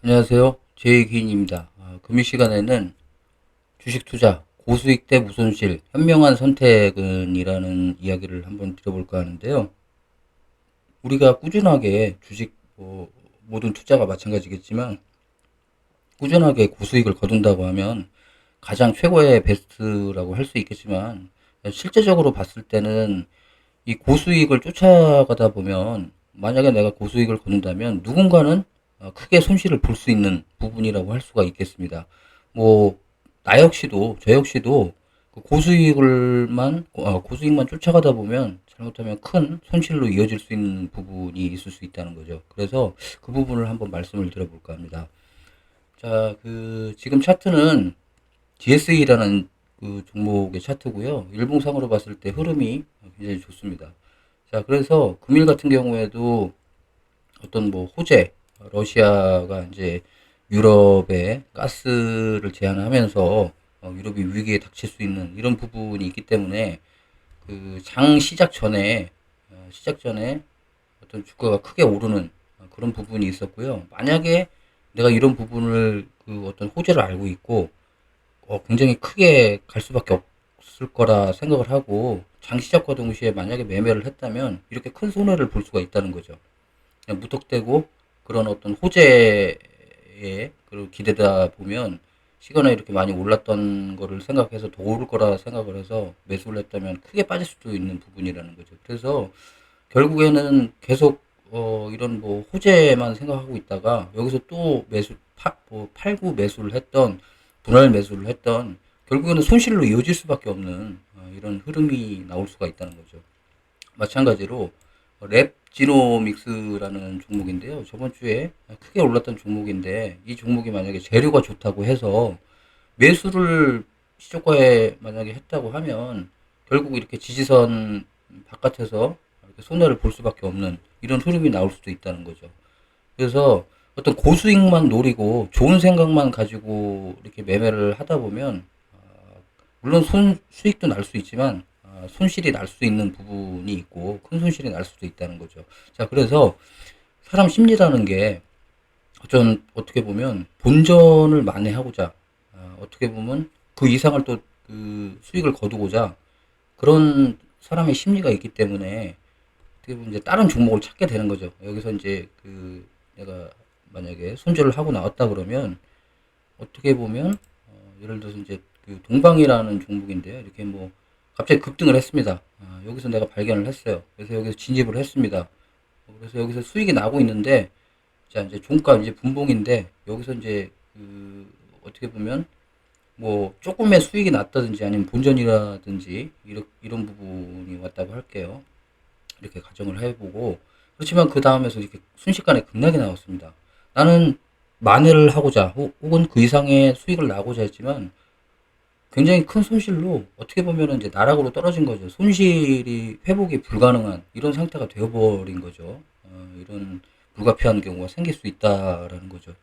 안녕하세요. 제이기인입니다. 금일 시간에는 주식 투자, 고수익 대 무손실, 현명한 선택은 이라는 이야기를 한번 드려볼까 하는데요. 우리가 꾸준하게 주식, 모든 투자가 마찬가지겠지만, 꾸준하게 고수익을 거둔다고 하면 가장 최고의 베스트라고 할 수 있겠지만, 실제적으로 봤을 때는 이 고수익을 쫓아가다 보면, 만약에 내가 고수익을 거둔다면 누군가는 크게 손실을 볼 수 있는 부분이라고 할 수가 있겠습니다. 뭐, 저 역시도 그 고수익만 쫓아가다 보면 잘못하면 큰 손실로 이어질 수 있는 부분이 있을 수 있다는 거죠. 그래서 그 부분을 한번 말씀을 드려볼까 합니다. 자, 지금 차트는 DSE라는 그 종목의 차트고요. 일봉상으로 봤을 때 흐름이 굉장히 좋습니다. 자, 그래서 금일 같은 경우에도 어떤 뭐 호재, 러시아가 이제 유럽에 가스를 제한하면서 유럽이 위기에 닥칠 수 있는 이런 부분이 있기 때문에 그 장 시작 전에 어떤 주가가 크게 오르는 그런 부분이 있었고요. 만약에 내가 이런 부분을 그 어떤 호재를 알고 있고 굉장히 크게 갈 수밖에 없을 거라 생각을 하고 장 시작과 동시에 만약에 매매를 했다면 이렇게 큰 손해를 볼 수가 있다는 거죠. 그냥 무턱대고 그런 어떤 호재에 기대다 보면 시간에 이렇게 많이 올랐던 거를 생각해서 더 오를 거라 생각을 해서 매수를 했다면 크게 빠질 수도 있는 부분이라는 거죠. 그래서 결국에는 계속 이런 뭐 호재만 생각하고 있다가 여기서 또 팔고 매수를 했던 분할 매수를 했던 결국에는 손실로 이어질 수밖에 없는 이런 흐름이 나올 수가 있다는 거죠. 마찬가지로 랩지노믹스라는 종목인데요. 저번 주에 크게 올랐던 종목인데 이 종목이 만약에 재료가 좋다고 해서 매수를 시초가에 만약에 했다고 하면 결국 이렇게 지지선 바깥에서 이렇게 손해를 볼 수밖에 없는 이런 흐름이 나올 수도 있다는 거죠. 그래서 어떤 고수익만 노리고 좋은 생각만 가지고 이렇게 매매를 하다 보면 물론 수익도 날 수 있지만 손실이 날 수 있는 부분이 있고 큰 손실이 날 수도 있다는 거죠. 자, 그래서 사람 심리라는 게 어떻게 보면 본전을 만회하고자 어떻게 보면 그 이상을 또 그 수익을 거두고자 그런 사람의 심리가 있기 때문에 어떻게 보면 이제 다른 종목을 찾게 되는 거죠. 여기서 이제 내가 만약에 손절을 하고 나왔다 그러면 어떻게 보면 예를 들어서 이제 그 동방이라는 종목인데요. 이렇게 뭐 갑자기 급등을 했습니다. 여기서 내가 발견을 했어요. 그래서 여기서 진입을 했습니다. 그래서 여기서 수익이 나고 있는데 자 이제 종가 이제 분봉인데 여기서 이제 어떻게 보면 뭐 조금의 수익이 났다든지 아니면 본전이라든지 이런 부분이 왔다고 할게요. 이렇게 가정을 해보고 그렇지만 그 다음에서 이렇게 순식간에 급락이 나왔습니다. 나는 만회를 하고자 혹은 그 이상의 수익을 나고자 했지만 굉장히 큰 손실로 어떻게 보면 이제 나락으로 떨어진 거죠. 손실이 회복이 불가능한 이런 상태가 되어버린 거죠. 이런 불가피한 경우가 생길 수 있다라는 거죠.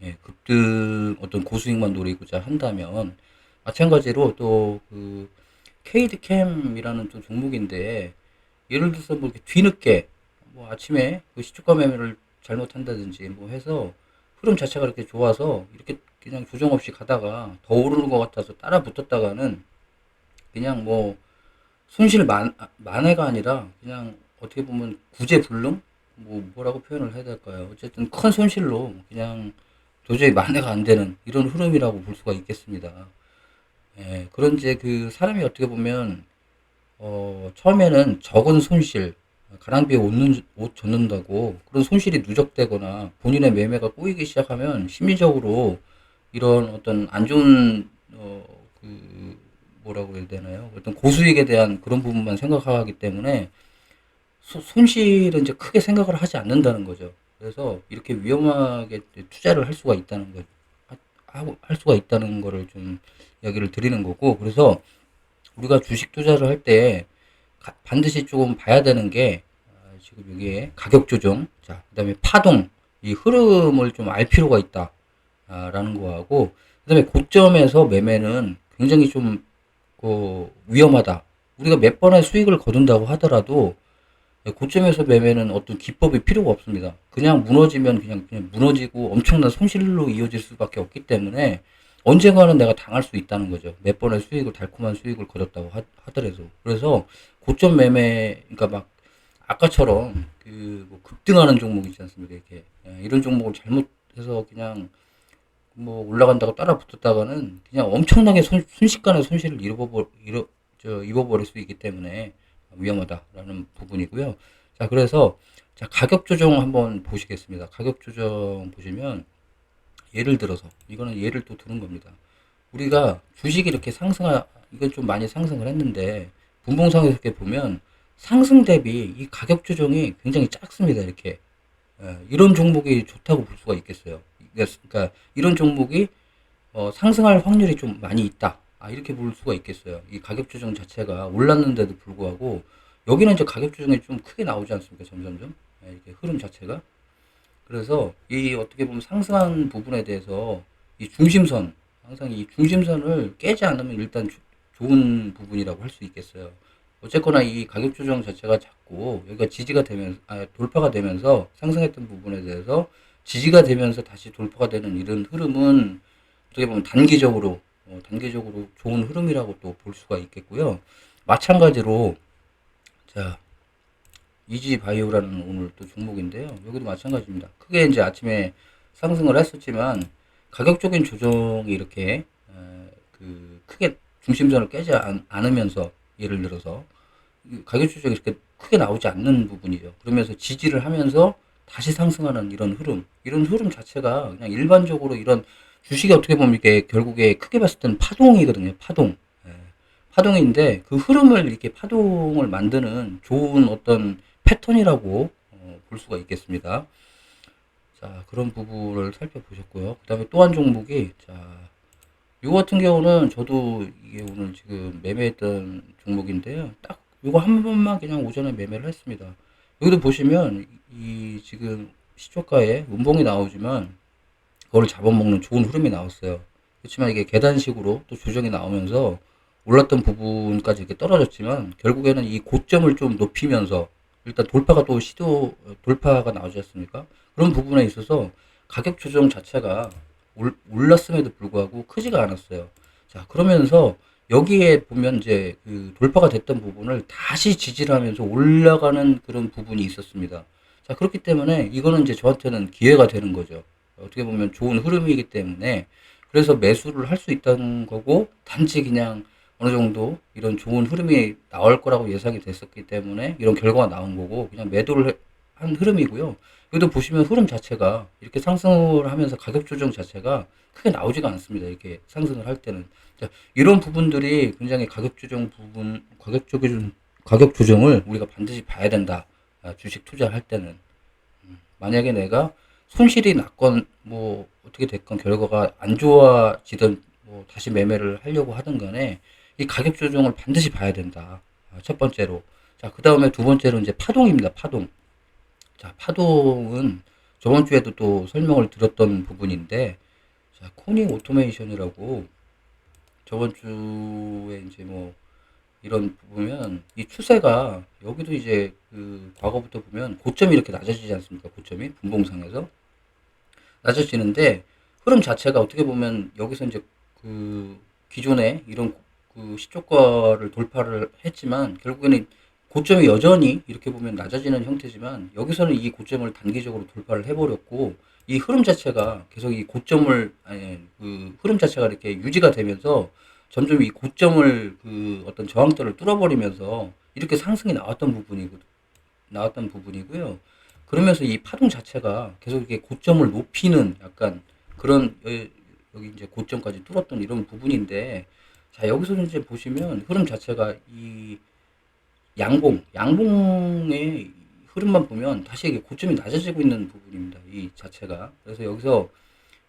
예, 급등 어떤 고수익만 노리고자 한다면 마찬가지로 또 그 케이드캠이라는 또 종목인데 예를 들어서 뭐 이렇게 뒤늦게 뭐 아침에 그 시초가 매매를 잘못한다든지 뭐 해서 흐름 자체가 이렇게 좋아서 이렇게 그냥 조정 없이 가다가 더 오르는 것 같아서 따라 붙었다가는 그냥 뭐 만회가 아니라 그냥 어떻게 보면 구제불능 뭐 뭐라고 표현을 해야 될까요? 어쨌든 큰 손실로 그냥 도저히 만회가 안 되는 이런 흐름이라고 볼 수가 있겠습니다. 예, 그런 이제 그 사람이 어떻게 보면 처음에는 적은 손실, 가랑비에 옷 젖는다고 그런 손실이 누적되거나 본인의 매매가 꼬이기 시작하면 심리적으로 이런 어떤 안 좋은, 뭐라고 해야 되나요? 어떤 고수익에 대한 그런 부분만 생각하기 때문에 손실은 이제 크게 생각을 하지 않는다는 거죠. 그래서 이렇게 위험하게 투자를 할 수가 있다는 거, 할 수가 있다는 거를 좀 이야기를 드리는 거고, 그래서 우리가 주식 투자를 할 때 반드시 조금 봐야 되는 게 지금 여기에 가격 조정, 자, 그다음에 파동, 이 흐름을 좀 알 필요가 있다라는 거하고, 그다음에 고점에서 매매는 굉장히 좀 위험하다. 우리가 몇 번의 수익을 거둔다고 하더라도 고점에서 매매는 어떤 기법이 필요가 없습니다. 그냥 무너지면 그냥 무너지고 엄청난 손실로 이어질 수밖에 없기 때문에 언젠가는 내가 당할 수 있다는 거죠. 몇 번의 수익을, 달콤한 수익을 거뒀다고 하더라도. 그래서 고점 매매, 그러니까 막 아까처럼 그뭐 급등하는 종목 있지 않습니까? 이렇게 이런 종목을 잘못해서 그냥 뭐 올라간다고 따라 붙었다가는 그냥 엄청나게 순식간에 손실을 입어버릴 수 있기 때문에 위험하다라는 부분이고요. 자, 그래서 자, 가격 조정 한번 보시겠습니다. 가격 조정 보시면 예를 들어서 이거는 예를 또 드는 겁니다. 우리가 주식이 이렇게 이건 좀 많이 상승을 했는데 분봉상에서 이렇게 보면 상승 대비 이 가격 조정이 굉장히 작습니다. 이렇게 이런 종목이 좋다고 볼 수가 있겠어요. 그러니까 이런 종목이 상승할 확률이 좀 많이 있다. 이렇게 볼 수가 있겠어요. 이 가격 조정 자체가 올랐는데도 불구하고 여기는 이제 가격 조정이 좀 크게 나오지 않습니까? 점점점 이렇게 흐름 자체가. 그래서 이 어떻게 보면 상승한 부분에 대해서 이 중심선, 항상 이 중심선을 깨지 않으면 일단 좋은 부분이라고 할 수 있겠어요. 어쨌거나 이 가격 조정 자체가 자꾸 여기가 지지가 되면서, 돌파가 되면서 상승했던 부분에 대해서 지지가 되면서 다시 돌파가 되는 이런 흐름은 어떻게 보면 단기적으로 좋은 흐름이라고 또 볼 수가 있겠고요. 마찬가지로, 자, 이지바이오라는 오늘 또 종목인데요. 여기도 마찬가지입니다. 크게 이제 아침에 상승을 했었지만 가격적인 조정이 이렇게 크게 중심선을 깨지 않으면서 예를 들어서 가격 조정이 이렇게 크게 나오지 않는 부분이죠. 그러면서 지지를 하면서 다시 상승하는 이런 흐름 자체가 그냥 일반적으로 이런 주식이 어떻게 보면 이게 결국에 크게 봤을 때는 파동이거든요. 파동. 예. 파동인데 그 흐름을 이렇게 파동을 만드는 좋은 어떤 패턴이라고 볼 수가 있겠습니다. 자, 그런 부분을 살펴보셨고요. 그 다음에 또 한 종목이, 자, 이거 같은 경우는 저도 이게 오늘 지금 매매했던 종목인데요. 딱 이거 한 번만 그냥 오전에 매매를 했습니다. 여기도 보시면 이 지금 시초가에 음봉이 나오지만 그걸 잡아먹는 좋은 흐름이 나왔어요. 그렇지만 이게 계단식으로 또 조정이 나오면서 올랐던 부분까지 이렇게 떨어졌지만 결국에는 이 고점을 좀 높이면서 일단 돌파가 나오지 않습니까? 그런 부분에 있어서 가격 조정 자체가 올랐음에도 불구하고 크지가 않았어요. 자, 그러면서 여기에 보면 이제 그 돌파가 됐던 부분을 다시 지지를 하면서 올라가는 그런 부분이 있었습니다. 자, 그렇기 때문에 이거는 이제 저한테는 기회가 되는 거죠. 어떻게 보면 좋은 흐름이기 때문에 그래서 매수를 할 수 있다는 거고 단지 그냥 어느 정도 이런 좋은 흐름이 나올 거라고 예상이 됐었기 때문에 이런 결과가 나온 거고 그냥 매도를 한 흐름이고요. 여기도 보시면 흐름 자체가 이렇게 상승을 하면서 가격 조정 자체가 크게 나오지가 않습니다. 이렇게 상승을 할 때는. 자, 이런 부분들이 굉장히 가격 조정을 우리가 반드시 봐야 된다. 주식 투자할 때는. 만약에 내가 손실이 났건 뭐 어떻게 됐건 결과가 안 좋아지던 뭐 다시 매매를 하려고 하든 간에 이 가격 조정을 반드시 봐야 된다. 첫 번째로. 자, 그 다음에 두 번째로 이제 파동입니다. 파동. 자, 파동은 저번 주에도 또 설명을 드렸던 부분인데, 자, 코닝 오토메이션이라고 저번 주에 이제 뭐 이런 보면 이 추세가 여기도 이제 그 과거부터 보면 고점이 이렇게 낮아지지 않습니까? 고점이 분봉상에서 낮아지는데 흐름 자체가 어떻게 보면 여기서 이제 그 기존에 이런 그 시초가를 돌파를 했지만 결국에는 고점이 여전히 이렇게 보면 낮아지는 형태지만 여기서는 이 고점을 단기적으로 돌파를 해버렸고 이 흐름 자체가 계속 이 고점을 아니 그 흐름 자체가 이렇게 유지가 되면서 점점 이 고점을 그 어떤 저항대를 뚫어버리면서 이렇게 상승이 나왔던 부분이고요. 그러면서 이 파동 자체가 계속 이렇게 고점을 높이는 약간 그런 여기 이제 고점까지 뚫었던 이런 부분인데 자 여기서 이제 보시면 흐름 자체가 이 양봉의 흐름만 보면 다시 이게 고점이 낮아지고 있는 부분입니다. 이 자체가. 그래서 여기서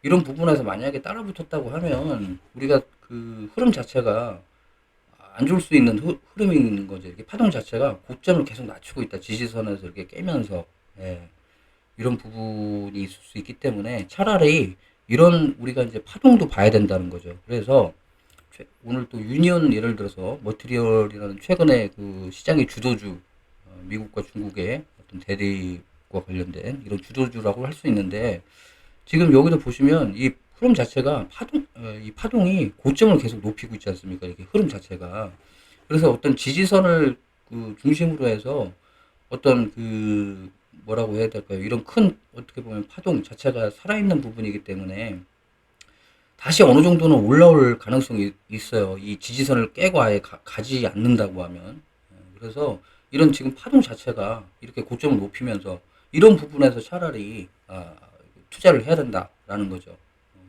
이런 부분에서 만약에 따라 붙었다고 하면 우리가 그 흐름 자체가 안 좋을 수 있는 흐름이 있는 거죠. 이렇게 파동 자체가 고점을 계속 낮추고 있다. 지지선에서 이렇게 깨면서. 예. 이런 부분이 있을 수 있기 때문에 차라리 이런 우리가 이제 파동도 봐야 된다는 거죠. 그래서 오늘 또 유니온 예를 들어서 머티리얼이라는 최근에 그 시장의 주도주 미국과 중국의 어떤 대립과 관련된 이런 주도주라고 할 수 있는데 지금 여기도 보시면 이 흐름 자체가 이 파동이 고점을 계속 높이고 있지 않습니까? 이게 흐름 자체가. 그래서 어떤 지지선을 그 중심으로 해서 어떤 그 뭐라고 해야 될까요? 이런 큰 어떻게 보면 파동 자체가 살아있는 부분이기 때문에 다시 어느 정도는 올라올 가능성이 있어요. 이 지지선을 깨고 아예 가지 않는다고 하면. 그래서 이런 지금 파동 자체가 이렇게 고점을 높이면서 이런 부분에서 차라리 투자를 해야 된다라는 거죠.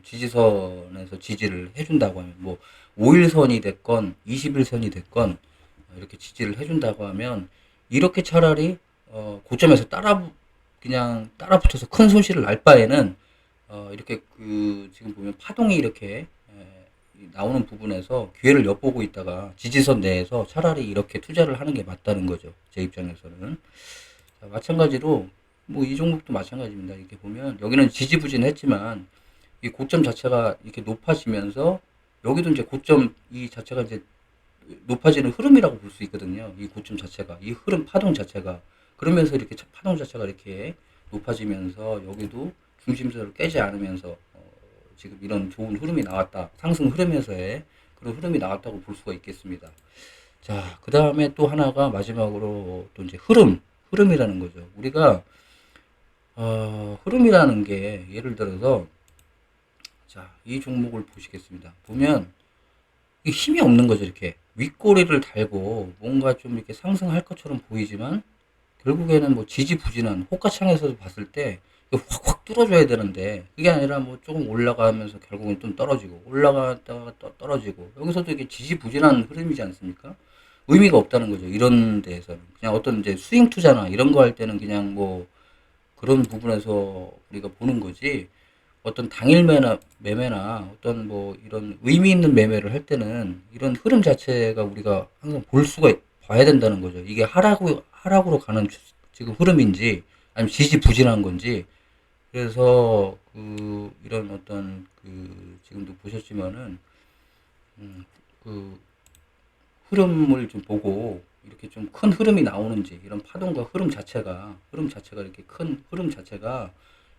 지지선에서 지지를 해준다고 하면 뭐 5일선이 됐건 21선이 됐건 이렇게 지지를 해준다고 하면 이렇게 차라리 고점에서 그냥 따라 붙어서 큰 손실을 날 바에는 이렇게 그 지금 보면 파동이 이렇게 나오는 부분에서 기회를 엿보고 있다가 지지선 내에서 차라리 이렇게 투자를 하는 게 맞다는 거죠. 제 입장에서는. 자, 마찬가지로 뭐 이 종목도 마찬가지입니다. 이렇게 보면 여기는 지지부진했지만 이 고점 자체가 이렇게 높아지면서 여기도 이제 고점 이 자체가 이제 높아지는 흐름이라고 볼 수 있거든요. 이 고점 자체가 이 흐름 파동 자체가 그러면서 이렇게 파동 자체가 이렇게 높아지면서 여기도 중심선을 깨지 않으면서 지금 이런 좋은 흐름이 나왔다. 상승 흐름에서의 그런 흐름이 나왔다고 볼 수가 있겠습니다. 자, 그 다음에 또 하나가 마지막으로 또 이제 흐름이라는 거죠. 우리가 흐름이라는 게 예를 들어서 자, 이 종목을 보시겠습니다. 보면 이게 힘이 없는 거죠. 이렇게 윗꼬리를 달고 뭔가 좀 이렇게 상승할 것처럼 보이지만 결국에는 뭐 지지부진한 호가창에서 봤을 때 확확 뚫어줘야 되는데 그게 아니라 뭐 조금 올라가면서 결국엔 좀 떨어지고 올라갔다가 떨어지고 여기서도 이게 지지부진한 흐름이지 않습니까? 의미가 없다는 거죠. 이런 데에서는 그냥 어떤 이제 스윙 투자나 이런 거 할 때는 그냥 뭐 그런 부분에서 우리가 보는 거지 어떤 당일 매매나 어떤 뭐 이런 의미 있는 매매를 할 때는 이런 흐름 자체가 우리가 항상 봐야 된다는 거죠. 이게 하락으로 가는 지금 흐름인지 아니면 지지부진한 건지 그래서 이런 어떤 지금도 보셨지만은 그 흐름을 좀 보고 이렇게 좀 큰 흐름이 나오는지 이런 파동과 흐름 자체가 이렇게 큰 흐름 자체가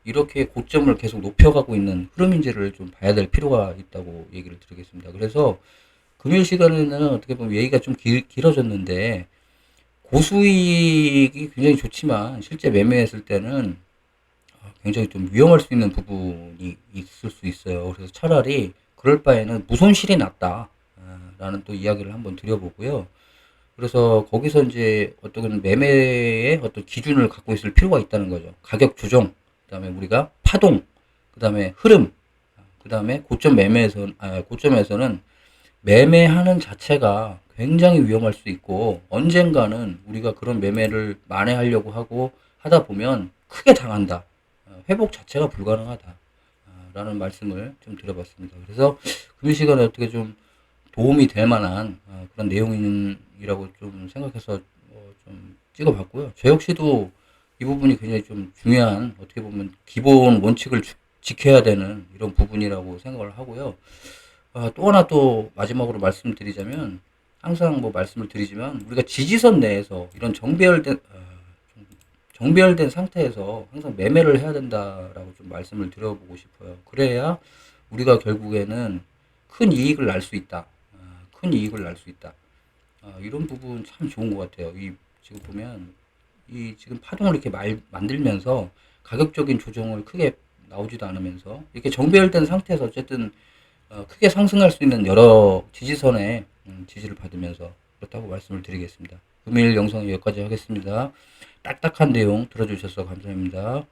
이렇게 고점을 계속 높여가고 있는 흐름인지를 좀 봐야 될 필요가 있다고 얘기를 드리겠습니다. 그래서 금요일 시간에는 어떻게 보면 얘기가 좀 길어졌는데 고수익이 굉장히 좋지만 실제 매매했을 때는 굉장히 좀 위험할 수 있는 부분이 있을 수 있어요. 그래서 차라리 그럴 바에는 무손실이 낫다. 라는 또 이야기를 한번 드려보고요. 그래서 거기서 이제 어떤 매매의 어떤 기준을 갖고 있을 필요가 있다는 거죠. 가격 조정, 그 다음에 우리가 파동, 그 다음에 흐름, 그 다음에 고점에서는 매매하는 자체가 굉장히 위험할 수 있고 언젠가는 우리가 그런 매매를 만회하려고 하고 하다 보면 크게 당한다. 회복 자체가 불가능하다. 라는 말씀을 좀 드려봤습니다. 그래서 금요 시간에 어떻게 좀 도움이 될 만한 그런 내용이라고 좀 생각해서 좀 찍어봤고요. 저 역시도 이 부분이 굉장히 좀 중요한 어떻게 보면 기본 원칙을 지켜야 되는 이런 부분이라고 생각을 하고요. 또 하나 또 마지막으로 말씀드리자면 항상 뭐 말씀을 드리지만 우리가 지지선 내에서 이런 정배열된 상태에서 항상 매매를 해야 된다라고 좀 말씀을 드려보고 싶어요. 그래야 우리가 결국에는 큰 이익을 날 수 있다. 큰 이익을 날 수 있다. 이런 부분 참 좋은 것 같아요. 지금 보면 이 지금 파동을 이렇게 만들면서 가격적인 조정을 크게 나오지도 않으면서 이렇게 정배열된 상태에서 어쨌든 크게 상승할 수 있는 여러 지지선에 지지를 받으면서 그렇다고 말씀을 드리겠습니다. 금일 영상 여기까지 하겠습니다. 딱딱한 내용 들어주셔서 감사합니다.